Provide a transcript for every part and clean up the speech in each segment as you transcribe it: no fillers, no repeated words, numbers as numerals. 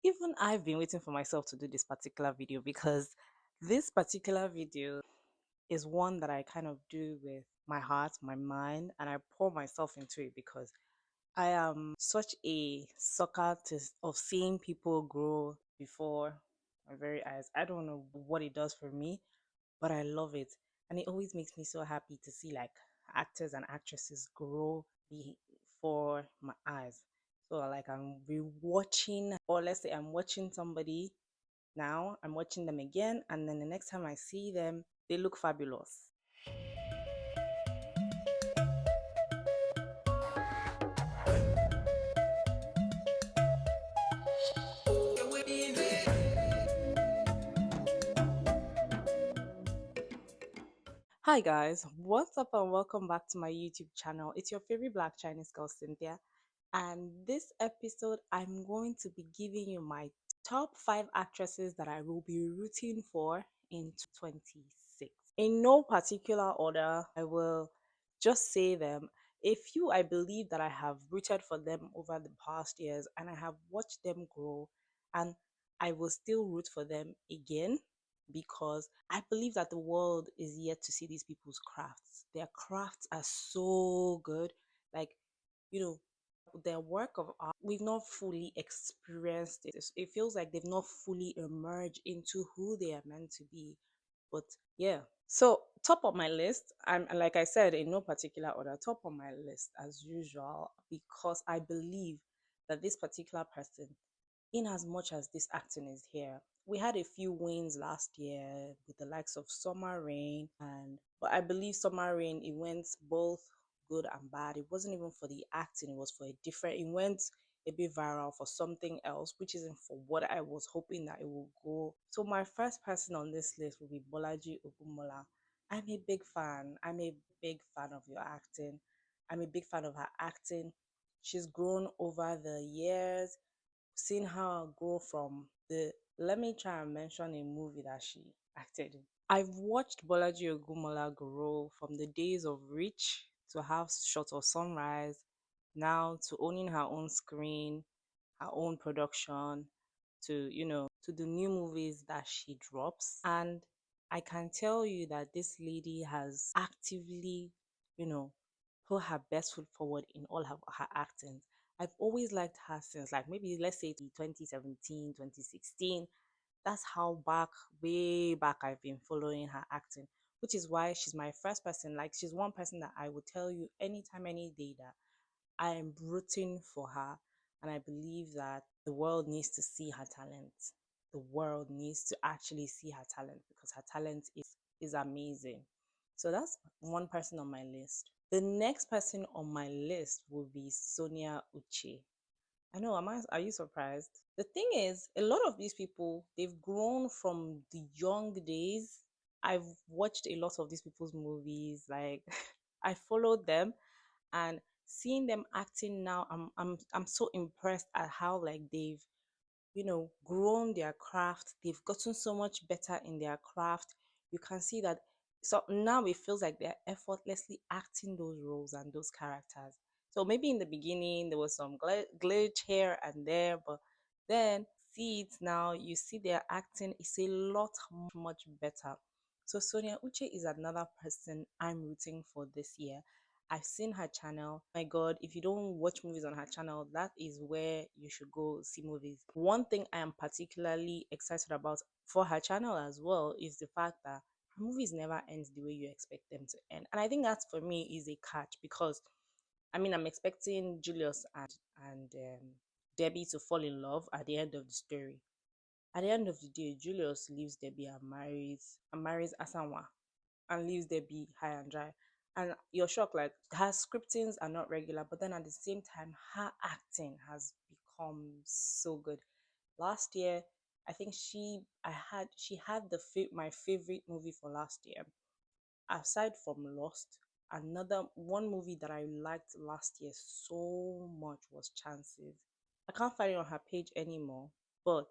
Even I've been waiting for myself to do this particular video because this particular video is one that I kind of do with my heart, my mind, and I pour myself into it because I am such a sucker of seeing people grow before my very eyes. I don't know what it does for me, but I love it. And it always makes me so happy to see like actors and actresses grow before my eyes. So like I'm rewatching, or let's say I'm watching somebody now, I'm watching them again, and then the next time I see them, they look fabulous. Hi guys, what's up and welcome back to my YouTube channel. It's your favorite black Chinese girl Cynthia, and this episode I'm going to be giving you my top 5 actresses that I will be rooting for in 2026. In no particular order, I will just say them. A few I believe that I have rooted for them over the past years and I have watched them grow, and I will still root for them again because I believe that the world is yet to see these people's crafts. Their crafts are so good. Like, you know, their work of art, we've not fully experienced it. It feels like they've not fully emerged into who they are meant to be. But yeah. So top of my list, I'm like I said, in no particular order, top of my list as usual, because I believe that this particular person, in as much as this acting is here, we had a few wins last year with the likes of Summer Rain, and but I believe Summer Rain, it went both good and bad. It wasn't even for the acting, it was for a different, it went a bit viral for something else, which isn't for what I was hoping that it will go. So my first person on this list will be Bolaji Ogumola. I'm a big fan. I'm a big fan of your acting. I'm a big fan of her acting. She's grown over the years, seen her grow from the, let me try and mention a movie that she acted in. I've watched Bolaji Ogumola grow from the days of Reach to House Shot of Sunrise, now to owning her own screen, her own production, to, to the new movies that she drops. And I can tell you that this lady has actively, you know, put her best foot forward in all her acting. I've always liked her since, like, maybe let's say 2017, 2016. That's how way back, I've been following her acting, which is why she's my first person. Like, she's one person that I would tell you anytime, any day that I am rooting for her. And I believe that the world needs to see her talent. The world needs to actually see her talent because her talent is amazing. So that's one person on my list. The next person on my list will be Sonia Uche. I know, are you surprised? The thing is, a lot of these people, they've grown from the young days. I've watched a lot of these people's movies. Like, I followed them, and seeing them acting now, I'm so impressed at how like they've, grown their craft. They've gotten so much better in their craft. You can see that. So now it feels like they're effortlessly acting those roles and those characters. So maybe in the beginning there was some glitch here and there, but then see it now, you see their acting is a lot much better. So Sonia Uche is another person I'm rooting for this year. I've seen her channel. My God, if you don't watch movies on her channel, that is where you should go see movies. One thing I am particularly excited about for her channel as well is the fact that her movies never end the way you expect them to end. And I think that for me is a catch because I mean, I'm expecting Julius and Debbie to fall in love at the end of the story. At the end of the day, Julius leaves Debbie and marries Asanwa and leaves Debbie high and dry. And you're shocked, like her scriptings are not regular, but then at the same time, her acting has become so good. Last year, I think she had my favorite movie for last year. Aside from Lost, another one movie that I liked last year so much was Chances. I can't find it on her page anymore, but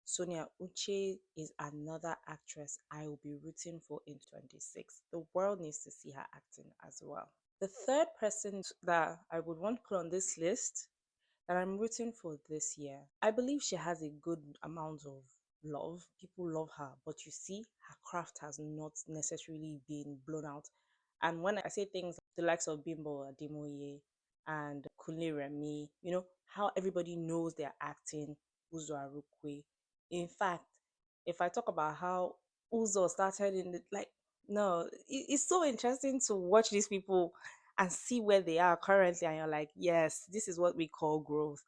Sonia Uche is another actress I will be rooting for in 26. The world needs to see her acting as well. The third person that I would want to put on this list that I'm rooting for this year. I believe she has a good amount of love. People love her, but you see, her craft has not necessarily been blown out. And when I say things like the likes of Bimbo Ademoye and Kunle Remy, how everybody knows they're acting Uzo Arukwe. In fact, if I talk about how Uzo started in the like, no, it's so interesting to watch these people and see where they are currently, and you're like, yes, this is what we call growth.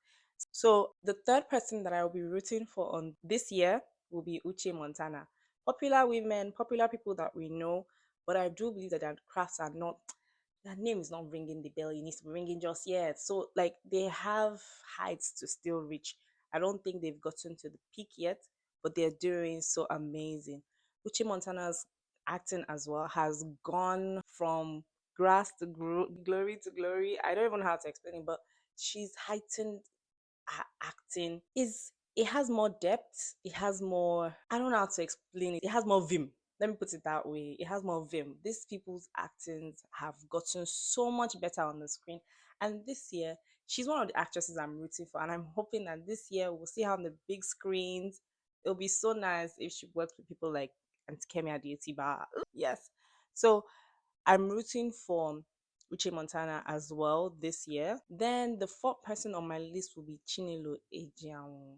So the third person that I'll be rooting for on this year will be Uche Montana. Popular women, popular people that we know, but I do believe that their crafts are not, their name is not ringing the bell. It needs to be ringing just yet. So like they have heights to still reach. I don't think they've gotten to the peak yet, but they're doing so amazing. Uche Montana's acting as well has gone from grass to glory to glory. I don't even know how to explain it, but she's heightened her acting. Is it has more depth, it has more, I don't know how to explain it, it has more vim. Let me put it that way. It has more vim. These people's actings have gotten so much better on the screen. And this year, she's one of the actresses I'm rooting for. And I'm hoping that this year we'll see her on the big screens. It'll be so nice if she works with people like Auntie Kemi Adetiba. Yes. So I'm rooting for Uche Montana as well this year. Then the fourth person on my list will be Chinelo Ejiawo.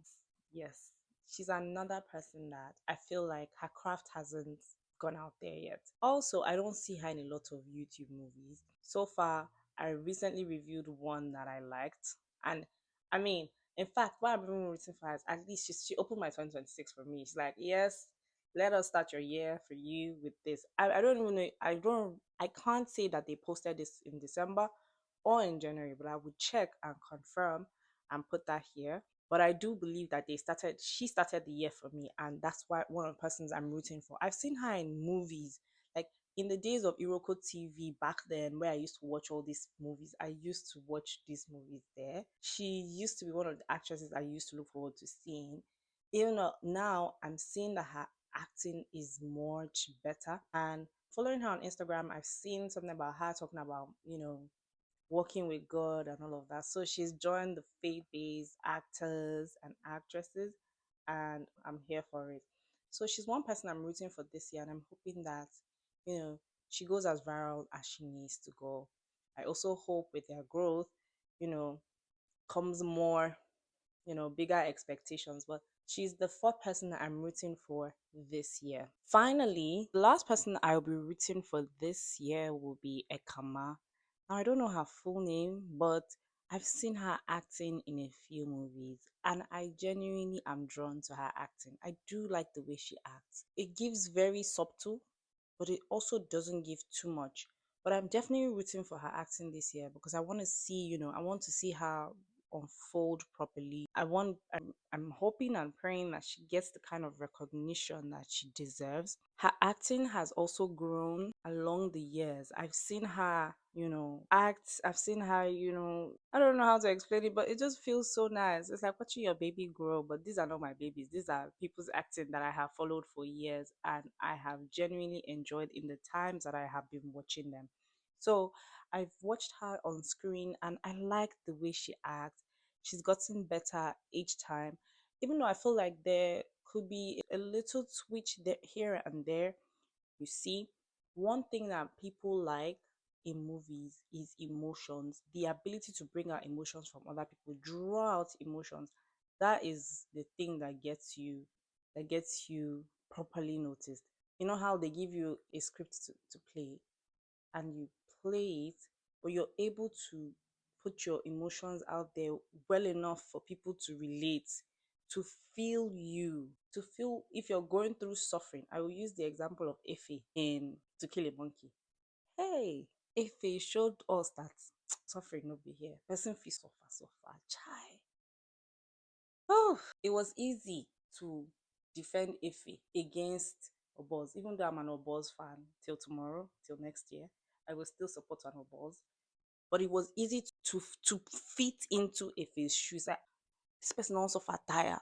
Yes, she's another person that I feel like her craft hasn't gone out there yet. Also, I don't see her in a lot of YouTube movies. So far, I recently reviewed one that I liked. And I mean, in fact, what I've been rooting for is at least she opened my 2026 for me. She's like, yes, let us start your year for you with this. I don't even know, I can't say that they posted this in December or in January, but I would check and confirm and put that here. But I do believe that she started the year for me, and that's why one of the persons I'm rooting for. I've seen her in movies, like in the days of Iroko TV back then, where I used to watch all these movies. I used to watch these movies there. She used to be one of the actresses I used to look forward to seeing. Even though now I'm seeing that her acting is much better. And following her on Instagram, I've seen something about her talking about, working with God and all of that. So she's joined the faith based actors and actresses, and I'm here for it. So she's one person I'm rooting for this year, and I'm hoping that, she goes as viral as she needs to go. I also hope with their growth, you know, comes more, bigger expectations. But she's the fourth person that I'm rooting for this year. Finally, the last person I'll be rooting for this year will be Ekama. Now, I don't know her full name, but I've seen her acting in a few movies, and I genuinely am drawn to her acting. I do like the way she acts. It gives very subtle, but it also doesn't give too much. But I'm definitely rooting for her acting this year because I want to see, I want to see her unfold properly. I'm hoping and praying that she gets the kind of recognition that she deserves. Her acting has also grown along the years. I've seen her, act. I've seen her, I don't know how to explain it, but it just feels so nice. It's like watching your baby grow, but these are not my babies. These are people's acting that I have followed for years and I have genuinely enjoyed in the times that I have been watching them. So I've watched her on screen and I like the way she acts. She's gotten better each time. Even though I feel like there could be a little twitch there, here and there, you see, one thing that people like in movies is emotions, the ability to bring out emotions from other people, draw out emotions. That is the thing that gets you properly noticed. You know how they give you a script to play and you play it, but you're able to put your emotions out there well enough for people to relate, to feel you, to feel if you're going through suffering. I will use the example of Efe in To Kill a Monkey. Hey, Efe showed us that suffering no be here. Person feel suffer, chai. Oh, it was easy to defend Ife against Obos, even though I'm an Obos fan till tomorrow, till next year. I will still support an Obos. But it was easy to fit into Ife's shoes. Like, this person also fat tire.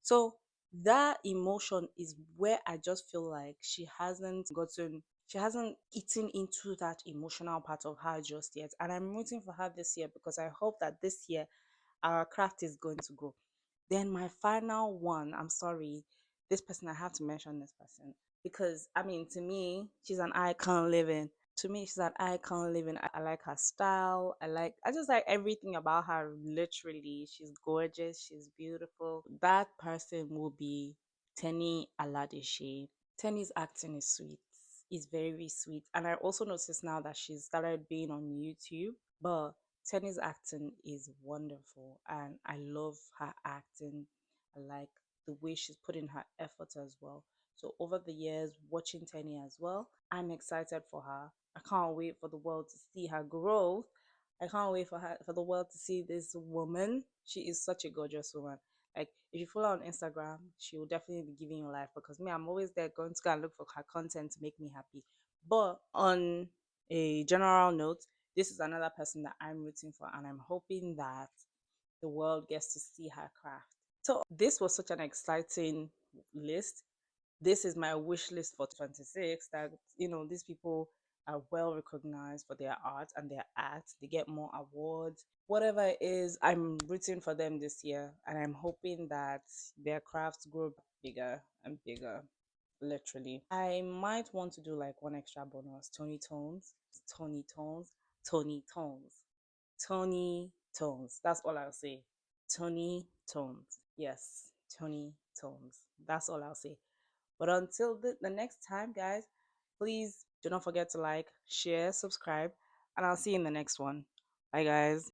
So that emotion is where I just feel like she hasn't eaten into that emotional part of her just yet. And I'm rooting for her this year because I hope that this year our craft is going to grow. Then my final one, I'm sorry, this person, I have to mention this person because I mean, to me, she's an icon living. To me, she's an icon living. I like her style. I just like everything about her. Literally, she's gorgeous. She's beautiful. That person will be Tenny Aladishi. Tenny's acting is sweet. Is very sweet. And I also noticed now that she's started being on YouTube. But Tenny's acting is wonderful and I love her acting. I like the way she's put in her effort as well. So over the years, watching Tenny as well, I'm excited for her. I can't wait for the world to see her growth. I can't wait for the world to see this woman. She is such a gorgeous woman. Like if you follow her on Instagram, she will definitely be giving you life because me, I'm always there going to go and look for her content to make me happy. But on a general note, this is another person that I'm rooting for, and I'm hoping that the world gets to see her craft. So this was such an exciting list. This is my wish list for 26 that these people are well recognized for their art and their act. They get more awards. Whatever it is, I'm rooting for them this year and I'm hoping that their crafts grow bigger and bigger. Literally. I might want to do like one extra bonus. Tony Tones. Tony Tones. Tony Tones. Tony Tones. That's all I'll say. Tony Tones. Yes, Tony Tones. That's all I'll say. But until the next time, guys, please do not forget to like, share, subscribe, and I'll see you in the next one. Bye, guys.